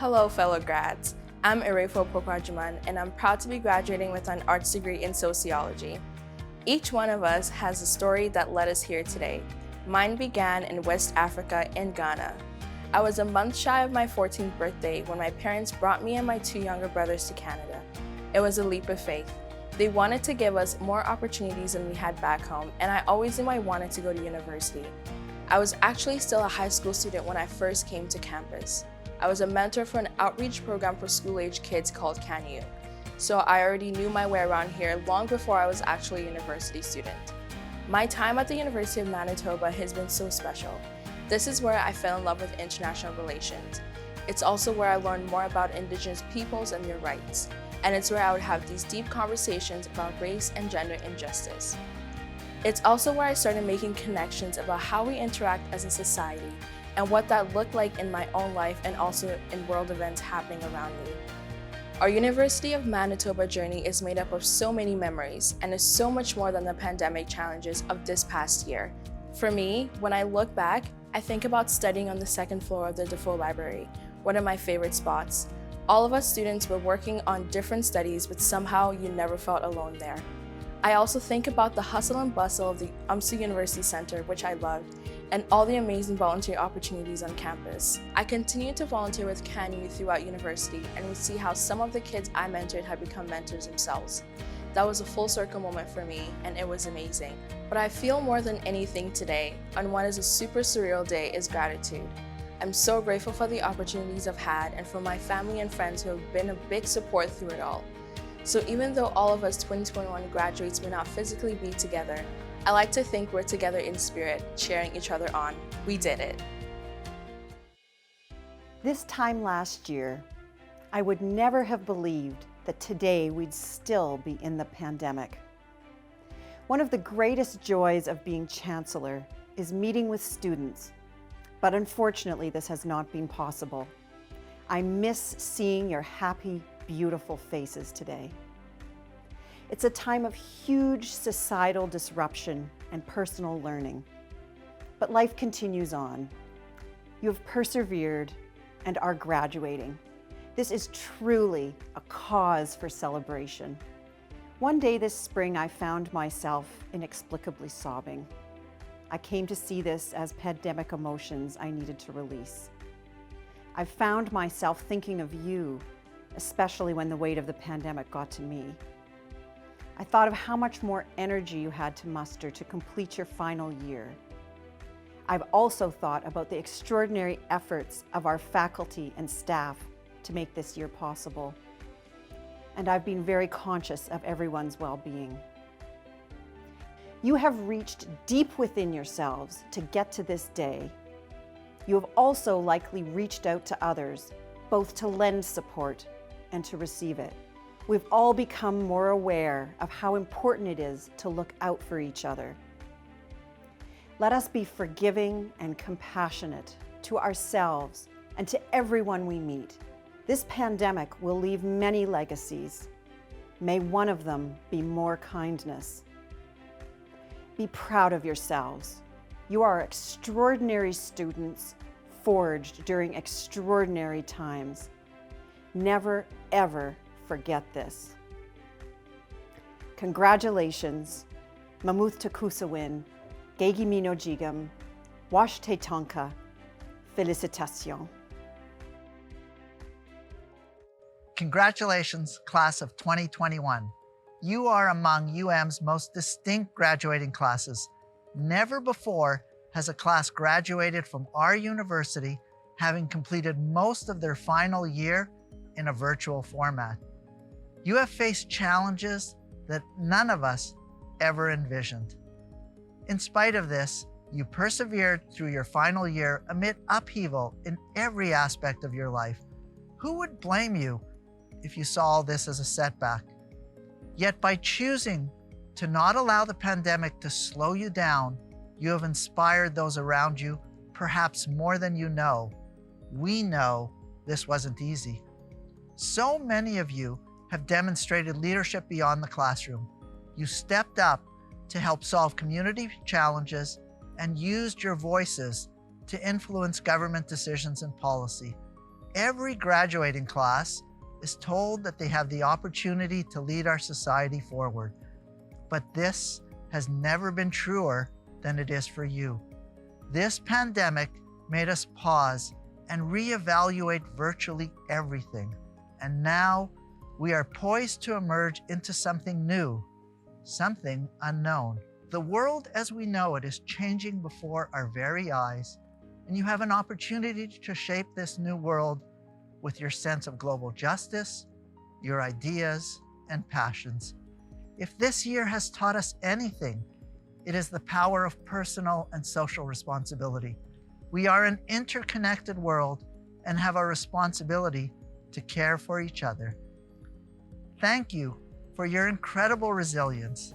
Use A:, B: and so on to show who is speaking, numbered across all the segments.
A: Hello, fellow grads. I'm Irefo Pokrajuman, and I'm proud to be graduating with an arts degree in sociology. Each one of us has a story that led us here today. Mine began in West Africa in Ghana. I was a month shy of my 14th birthday when my parents brought me and my two younger brothers to Canada. It was a leap of faith. They wanted to give us more opportunities than we had back home, and I always knew I wanted to go to university. I was actually still a high school student when I first came to campus. I was a mentor for an outreach program for school-age kids called Can You. So I already knew my way around here long before I was actually a university student. My time at the University of Manitoba has been so special. This is where I fell in love with international relations. It's also where I learned more about Indigenous peoples and their rights. And it's where I would have these deep conversations about race and gender injustice. It's also where I started making connections about how we interact as a society and what that looked like in my own life and also in world events happening around me. Our University of Manitoba journey is made up of so many memories and is so much more than the pandemic challenges of this past year. For me, when I look back, I think about studying on the second floor of the Defoe Library, one of my favorite spots. All of us students were working on different studies, but somehow you never felt alone there. I also think about the hustle and bustle of the UMSU University Center, which I loved, and all the amazing volunteer opportunities on campus. I continued to volunteer with Can You throughout university and would see how some of the kids I mentored had become mentors themselves. That was a full circle moment for me, and it was amazing. But I feel more than anything today, on what is a super surreal day, is gratitude. I'm so grateful for the opportunities I've had and for my family and friends who have been a big support through it all. So even though all of us 2021 graduates may not physically be together, I like to think we're together in spirit, cheering each other on. We did it.
B: This time last year, I would never have believed that today we'd still be in the pandemic. One of the greatest joys of being Chancellor is meeting with students, but unfortunately this has not been possible. I miss seeing your happy, beautiful faces today. It's a time of huge societal disruption and personal learning. But life continues on. You have persevered and are graduating. This is truly a cause for celebration. One day this spring, I found myself inexplicably sobbing. I came to see this as pandemic emotions I needed to release. I found myself thinking of you, especially when the weight of the pandemic got to me. I thought of how much more energy you had to muster to complete your final year. I've also thought about the extraordinary efforts of our faculty and staff to make this year possible. And I've been very conscious of everyone's well-being. You have reached deep within yourselves to get to this day. You have also likely reached out to others, both to lend support and to receive it. We've all become more aware of how important it is to look out for each other. Let us be forgiving and compassionate to ourselves and to everyone we meet. This pandemic will leave many legacies. May one of them be more kindness. Be proud of yourselves. You are extraordinary students forged during extraordinary times. Never, ever forget this. Congratulations, Mamuth Takusawin, Gegi Mino Jigam, Wash Te Tonka, Félicitations.
C: Congratulations, class of 2021. You are among UM's most distinct graduating classes. Never before has a class graduated from our university having completed most of their final year in a virtual format. You have faced challenges that none of us ever envisioned. In spite of this, you persevered through your final year amid upheaval in every aspect of your life. Who would blame you if you saw all this as a setback? Yet by choosing to not allow the pandemic to slow you down, you have inspired those around you, perhaps more than you know. We know this wasn't easy. So many of you have demonstrated leadership beyond the classroom. You stepped up to help solve community challenges and used your voices to influence government decisions and policy. every graduating class is told that they have the opportunity to lead our society forward. But this has never been truer than it is for you. This pandemic made us pause and reevaluate virtually everything. And now we are poised to emerge into something new, something unknown. The world as we know it is changing before our very eyes, and you have an opportunity to shape this new world with your sense of global justice, your ideas, and passions. If this year has taught us anything, it is the power of personal and social responsibility. We are an interconnected world and have a responsibility to care for each other. Thank you for your incredible resilience.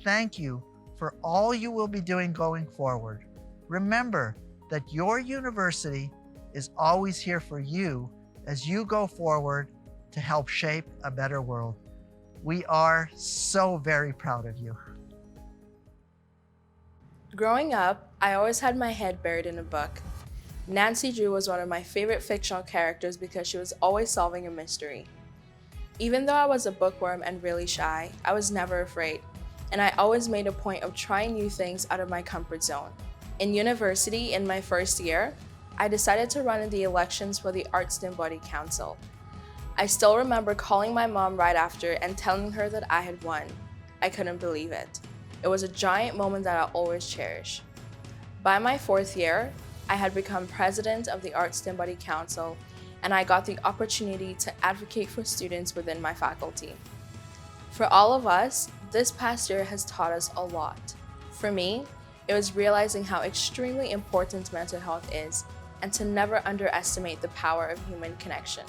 C: Thank you for all you will be doing going forward. Remember that your university is always here for you as you go forward to help shape a better world. We are so very proud of you.
A: Growing up, I always had my head buried in a book. Nancy Drew was one of my favorite fictional characters because she was always solving a mystery. Even though I was a bookworm and really shy, I was never afraid, and I always made a point of trying new things out of my comfort zone. In university, in my first year, I decided to run in the elections for the Arts Student Body Council. I still remember calling my mom right after and telling her that I had won. I couldn't believe it. It was a giant moment that I'll always cherish. By my fourth year, I had become president of the Arts Student Body Council, and I got the opportunity to advocate for students within my faculty. For all of us, this past year has taught us a lot. For me, it was realizing how extremely important mental health is and to never underestimate the power of human connection.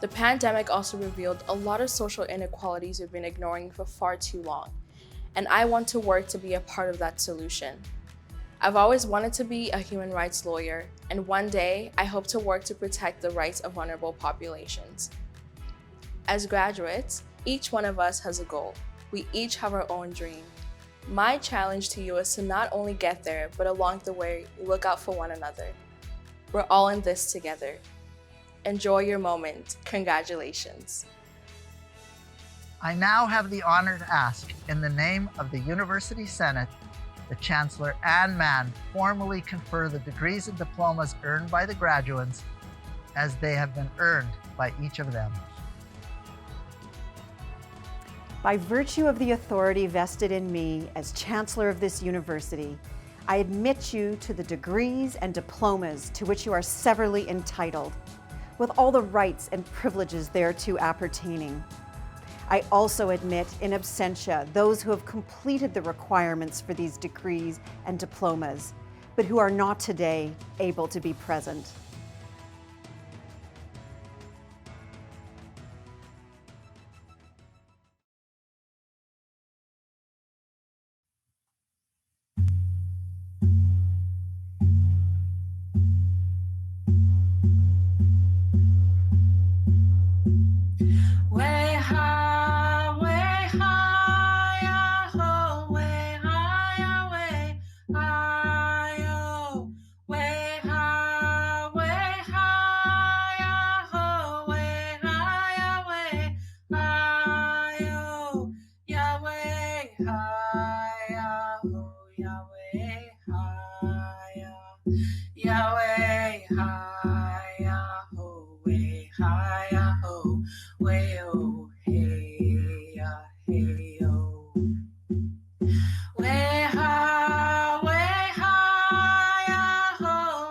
A: The pandemic also revealed a lot of social inequalities we've been ignoring for far too long, and I want to work to be a part of that solution. I've always wanted to be a human rights lawyer, and one day I hope to work to protect the rights of vulnerable populations. As graduates, each one of us has a goal. We each have our own dream. My challenge to you is to not only get there, but along the way, look out for one another. We're all in this together. Enjoy your moment. Congratulations.
C: I now have the honor to ask, in the name of the University Senate, the Chancellor and Mann formally confer the degrees and diplomas earned by the graduates as they have been earned by each of them.
B: By virtue of the authority vested in me as Chancellor of this university, I admit you to the degrees and diplomas to which you are severally entitled, with all the rights and privileges thereto appertaining. I also admit in absentia those who have completed the requirements for these degrees and diplomas, but who are not today able to be present.
A: Yahweh, hi-ya-ho, way, hi-ya-ho, way, oh, hey, ya, hey, oh. Way, hi-ya-ho,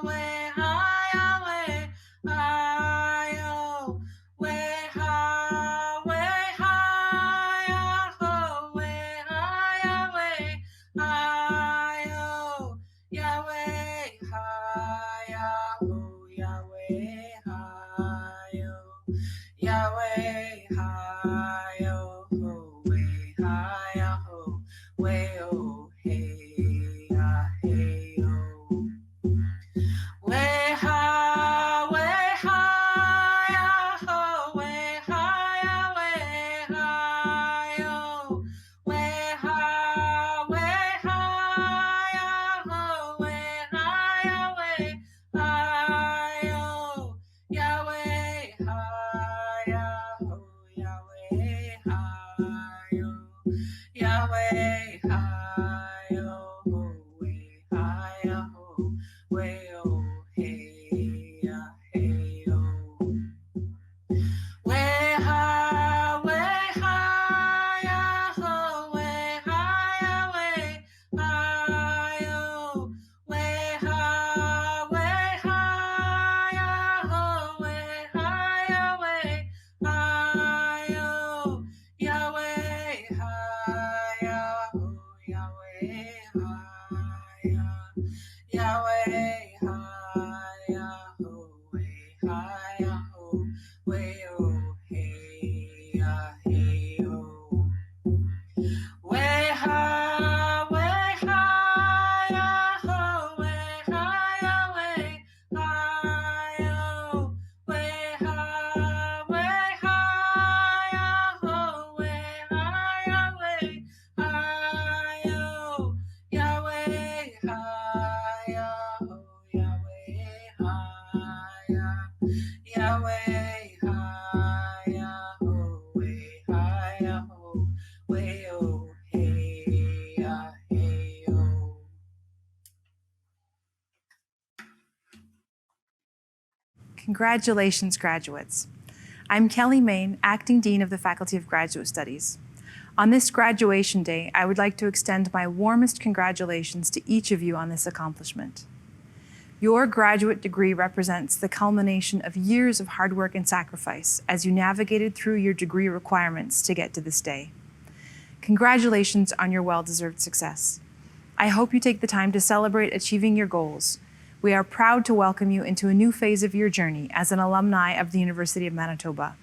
A: way, hi-ya, way, hi-yo, way, hi-ya-ho, way, hi-ya, way, hi-yo, Yahweh, hi-ya-ho, Yahweh, hi-yo, Yahweh, hi-yo, way, hi-ya-ho, way, oh, hey, ya, hey, oh. Way, hi-ya-ho, way, hi-ya, way, hi-yo, way, hi-ya-ho, way, hi-ya, way, hi-yo,
D: Congratulations, graduates. I'm Kelly Main, Acting Dean of the Faculty of Graduate Studies. On this graduation day, I would like to extend my warmest congratulations to each of you on this accomplishment. Your graduate degree represents the culmination of years of hard work and sacrifice as you navigated through your degree requirements to get to this day. Congratulations on your well-deserved success. I hope you take the time to celebrate achieving your goals. We are proud to welcome you into a new phase of your journey as an alumni of the University of Manitoba.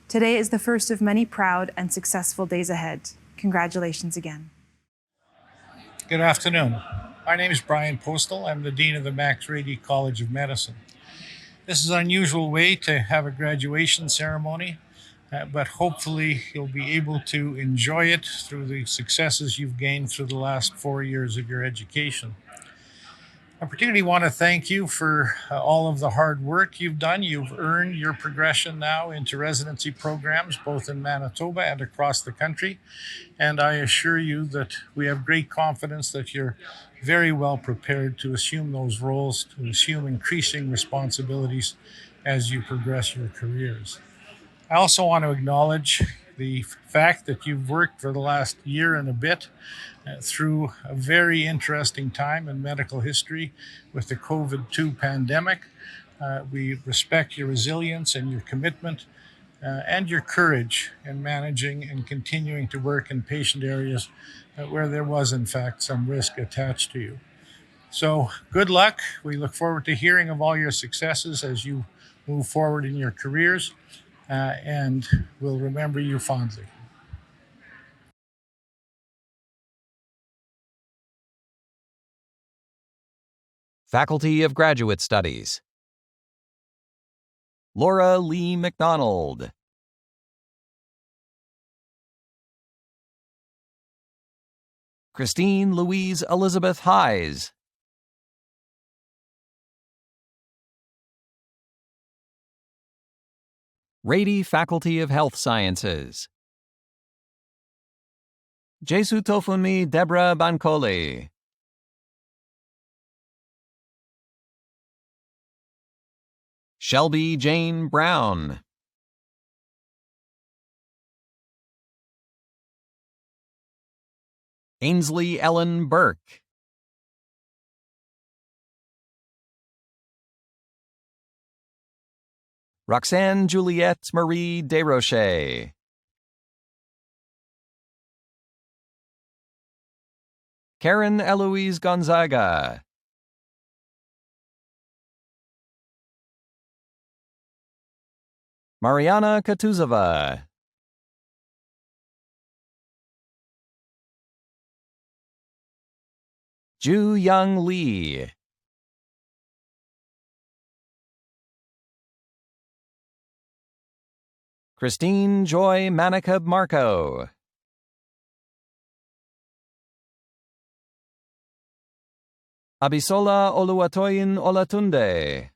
D: Today is the first of many proud and successful days ahead. Congratulations again.
E: Good afternoon. My name is Brian Postal. I'm the Dean of the Max Rady College of Medicine. This is an unusual way to have a graduation ceremony, but hopefully you'll be able to enjoy it through the successes you've gained through the last 4 years of your education. I particularly want to thank you for all of the hard work you've done. You've earned your progression now into residency programs, both in Manitoba and across the country. And I assure you that we have great confidence that you're very well prepared to assume those roles, to assume increasing responsibilities as you progress your careers. I also want to acknowledge the fact that you've worked for the last year and a bit through a very interesting time in medical history with the COVID-2 pandemic. We respect your resilience and your commitment and your courage in managing and continuing to work in patient areas where there was, in fact, some risk attached to you. So good luck. We look forward to hearing of all your successes as you move forward in your careers, and we'll remember you fondly.
F: Faculty of Graduate Studies. Laura Lee McDonald. Christine Louise Elizabeth Hayes. Rady Faculty of Health Sciences. Jesu Tofunmi Deborah Bancole. Shelby Jane Brown. Ainsley Ellen Burke. Roxanne Juliette Marie Desrochers. Karen Eloise Gonzaga. Mariana Katuzova. Ju Young Lee. Christine Joy Manikab Marco. Abisola Oluwatoyin Olatunde.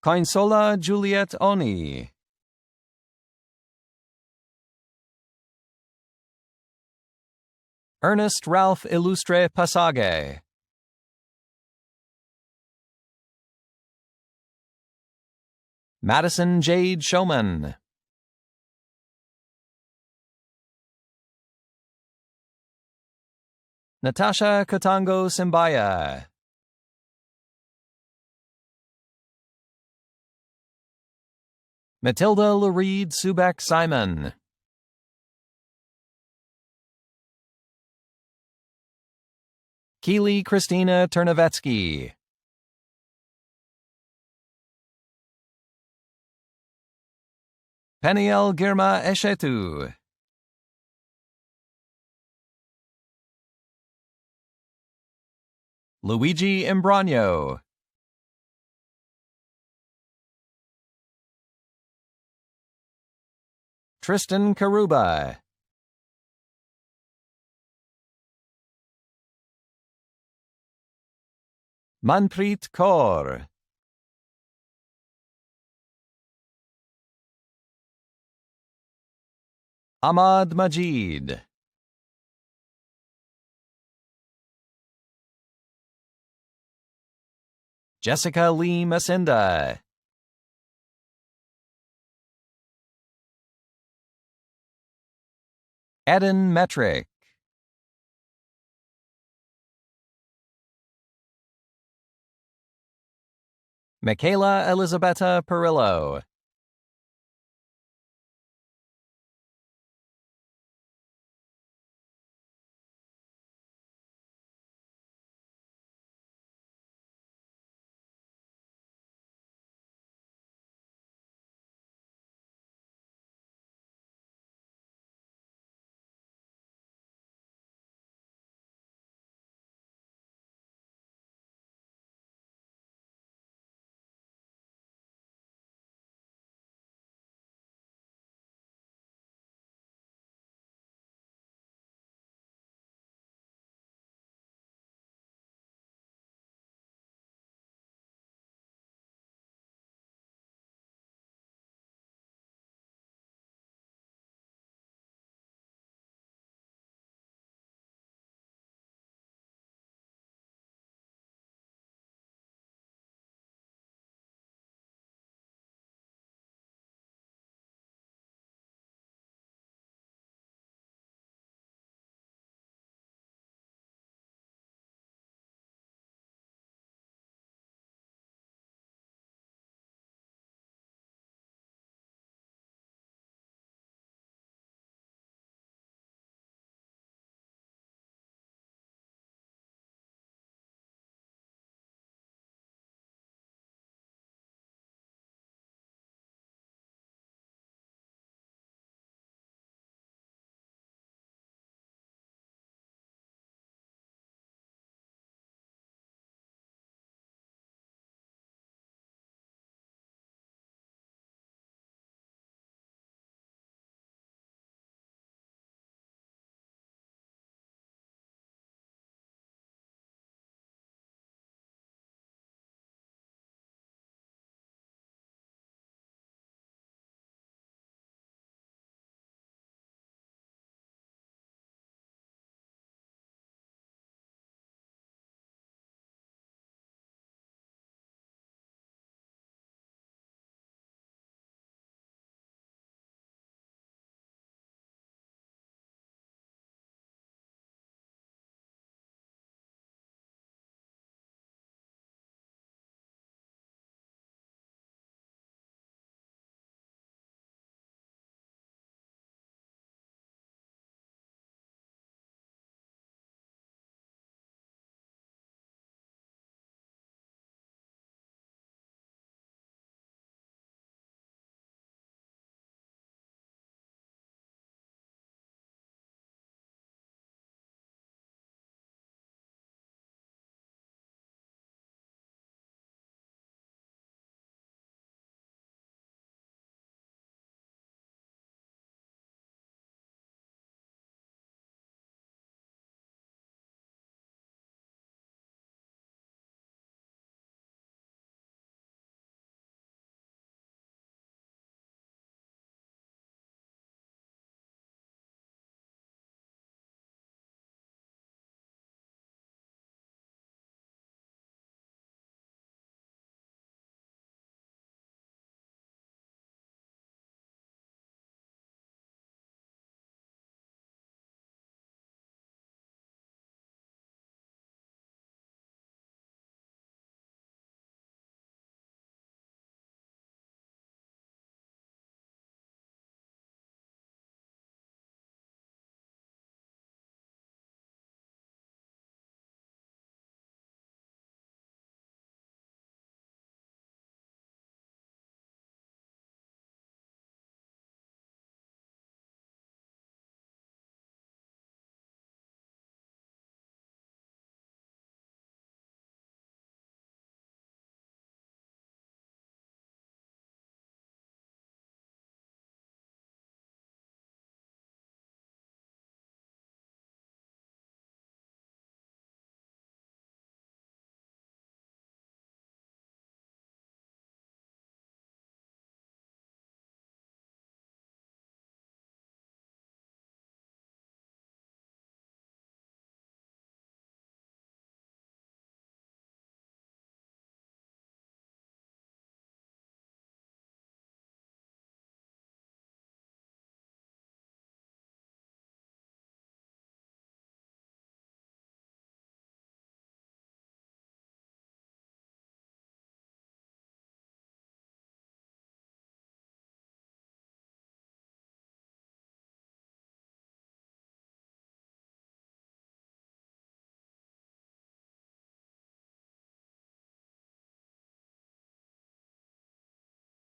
F: Koinsola Juliet Oni. Ernest Ralph Illustre Pasage. Madison Jade Showman. Natasha Katango Simbaya. Matilda Lurid Subek Simon. Keely Christina Turnavetsky. Peniel Girma Eshetu. Luigi Imbrano. Tristan Karuba. Manpreet Kaur. Ahmad Majid. Jessica Lee Masinda. Eden Metric. Michaela Elizabetta Perillo.